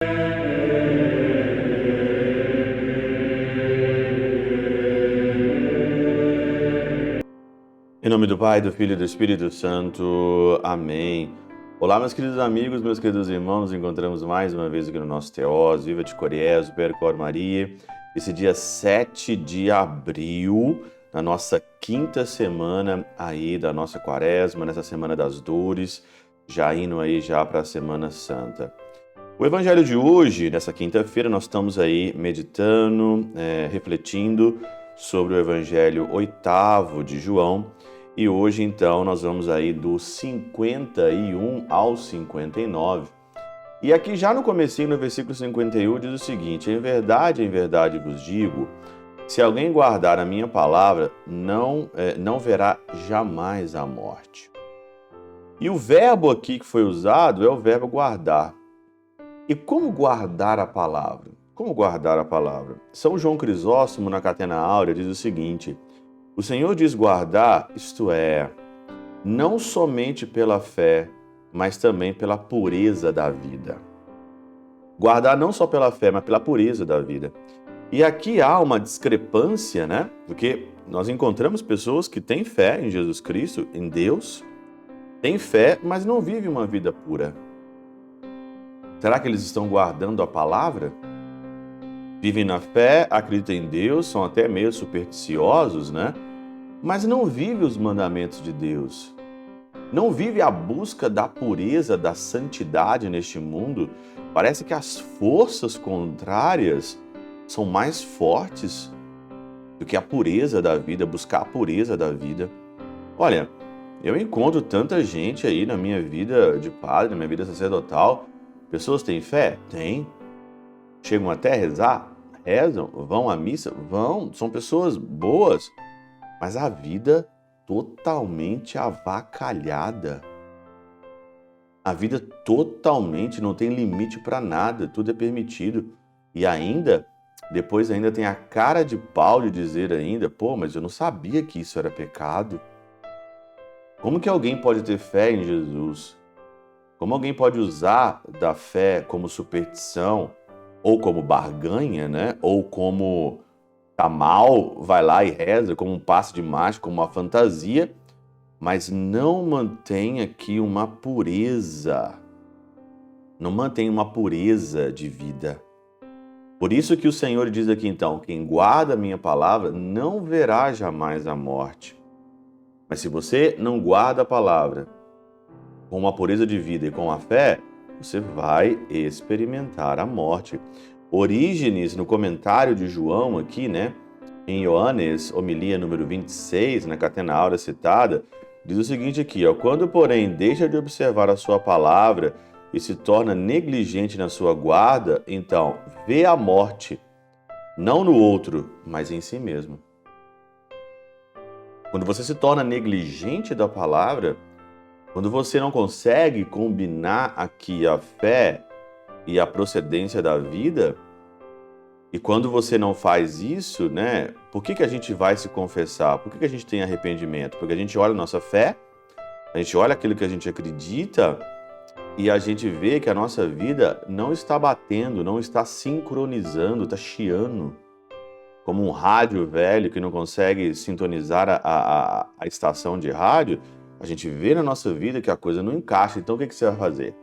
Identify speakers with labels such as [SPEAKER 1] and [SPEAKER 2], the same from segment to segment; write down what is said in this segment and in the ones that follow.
[SPEAKER 1] Em nome do Pai, do Filho e do Espírito Santo. Amém. Olá, meus queridos amigos, meus queridos irmãos, nos encontramos mais uma vez aqui no nosso Teós, Viva de Coriés, Percor Maria, esse dia 7 de abril, na nossa quinta semana aí da nossa quaresma, nessa semana das dores, já indo aí já para a Semana Santa. O evangelho de hoje, nessa quinta-feira, nós estamos aí meditando, refletindo sobre o evangelho 8º de João, e hoje, então, nós vamos aí do 51 ao 59. E aqui já no comecinho, no versículo 51, diz o seguinte: em verdade vos digo, se alguém guardar a minha palavra, não verá jamais a morte. E o verbo aqui que foi usado é o verbo guardar. E como guardar a palavra? Como guardar a palavra? São João Crisóstomo, na Catena Áurea, diz o seguinte: o Senhor diz guardar, isto é, não somente pela fé, mas também pela pureza da vida. Guardar não só pela fé, mas pela pureza da vida. E aqui há uma discrepância, né? Porque nós encontramos pessoas que têm fé em Jesus Cristo, em Deus, têm fé, mas não vivem uma vida pura. Será que eles estão guardando a palavra? Vivem na fé, acreditam em Deus, são até meio supersticiosos, né? Mas não vivem os mandamentos de Deus. Não vive a busca da pureza, da santidade neste mundo. Parece que as forças contrárias são mais fortes do que a pureza da vida, buscar a pureza da vida. Olha, eu encontro tanta gente aí na minha vida de padre, na minha vida sacerdotal. Pessoas têm fé? Tem. Chegam até a rezar? Rezam. Vão à missa? Vão. São pessoas boas. Mas a vida totalmente avacalhada. A vida totalmente não tem limite para nada, tudo é permitido. E ainda, depois ainda tem a cara de pau de dizer ainda, pô, mas eu não sabia que isso era pecado. Como que alguém pode ter fé em Jesus? Como alguém pode usar da fé como superstição, ou como barganha, né? Ou como tá mal, vai lá e reza, como um passe de mágica, como uma fantasia, mas não mantém aqui uma pureza. Não mantém uma pureza de vida. Por isso que o Senhor diz aqui então, quem guarda a minha palavra não verá jamais a morte. Mas se você não guarda a palavra com uma pureza de vida e com a fé, você vai experimentar a morte. Orígenes, no comentário de João aqui, né, em Ioannes, homilia número 26, na Catena Áurea citada, diz o seguinte aqui, ó: quando, porém, deixa de observar a sua palavra e se torna negligente na sua guarda, então vê a morte, não no outro, mas em si mesmo. Quando você se torna negligente da palavra, quando você não consegue combinar aqui a fé e a procedência da vida, e quando você não faz isso, né, por que a gente vai se confessar? Por que a gente tem arrependimento? Porque a gente olha a nossa fé, a gente olha aquilo que a gente acredita e a gente vê que a nossa vida não está batendo, não está sincronizando, está chiando. Como um rádio velho que não consegue sintonizar a estação de rádio, a gente vê na nossa vida que a coisa não encaixa. Então o que você vai fazer?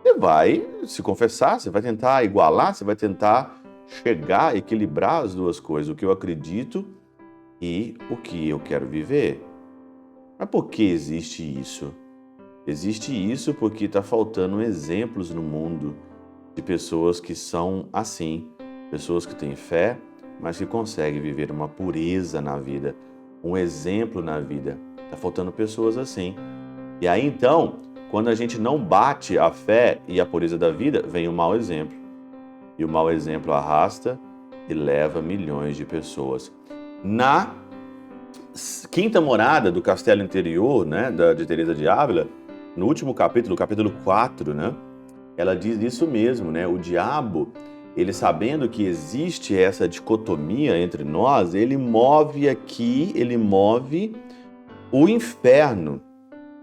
[SPEAKER 1] Você vai se confessar, você vai tentar igualar, você vai tentar chegar a equilibrar as duas coisas, o que eu acredito e o que eu quero viver. Mas por que existe isso? Existe isso porque está faltando exemplos no mundo de pessoas que são assim, pessoas que têm fé, mas que conseguem viver uma pureza na vida, um exemplo na vida. Está faltando pessoas assim. E aí então, quando a gente não bate a fé e a pureza da vida, vem o mau exemplo. E o mau exemplo arrasta e leva milhões de pessoas. Na quinta morada do Castelo Interior, né, de Teresa de Ávila, no último capítulo, capítulo 4, né, ela diz isso mesmo, né? O diabo, ele sabendo que existe essa dicotomia entre nós, ele move o inferno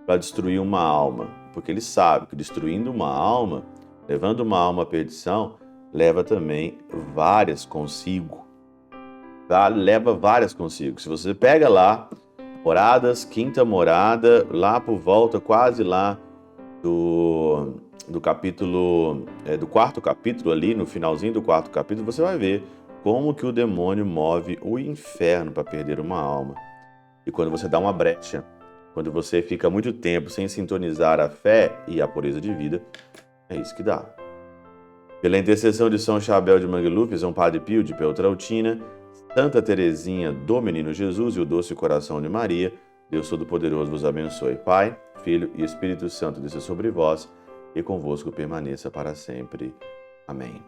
[SPEAKER 1] para destruir uma alma, porque ele sabe que destruindo uma alma, Levando uma alma à perdição, leva também várias consigo. Tá? Leva várias consigo. Se você pega lá, moradas, quinta morada, lá por volta, quase lá do capítulo, do quarto capítulo ali, no finalzinho do quarto capítulo, você vai ver como que o demônio move o inferno para perder uma alma. E quando você dá uma brecha, quando você fica muito tempo sem sintonizar a fé e a pureza de vida, é isso que dá. Pela intercessão de São Chabel de Mangluf, São Padre Pio de Peltrautina, Santa Teresinha do Menino Jesus e o Doce Coração de Maria, Deus Todo-Poderoso vos abençoe. Pai, Filho e Espírito Santo desça sobre vós e convosco permaneça para sempre. Amém.